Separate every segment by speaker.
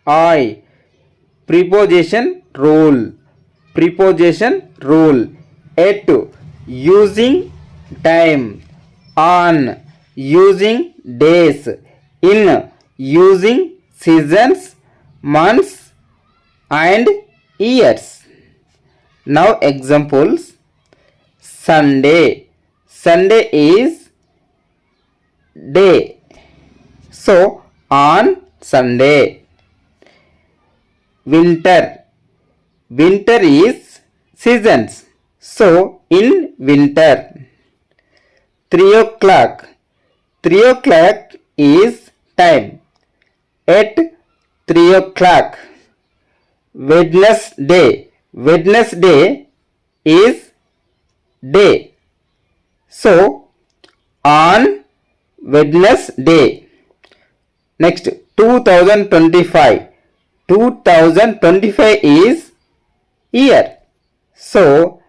Speaker 1: I. Preposition rule. Preposition rule. At. Using time. On. Using days. In. Using seasons, months and years. Now examples. Sunday. Sunday is day. So on Sunday. Winter. Winter is seasons. So in winter. 3 o'clock. 3 o'clock is time. At 3 o'clock. Wednesday. Wednesday is day. So on Wednesday. Next, 2025. 2025 is year. So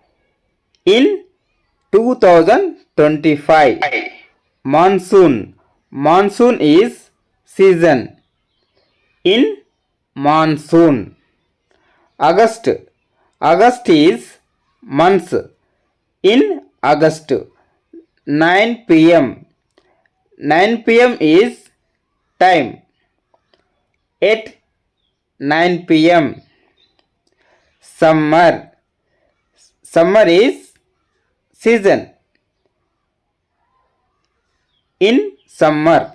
Speaker 1: in 2025. Monsoon. Monsoon is season. In monsoon. August. August is month. In August. 9 p.m. 9 p.m. is time. At 9 p.m. Summer. Summer is season. In summer.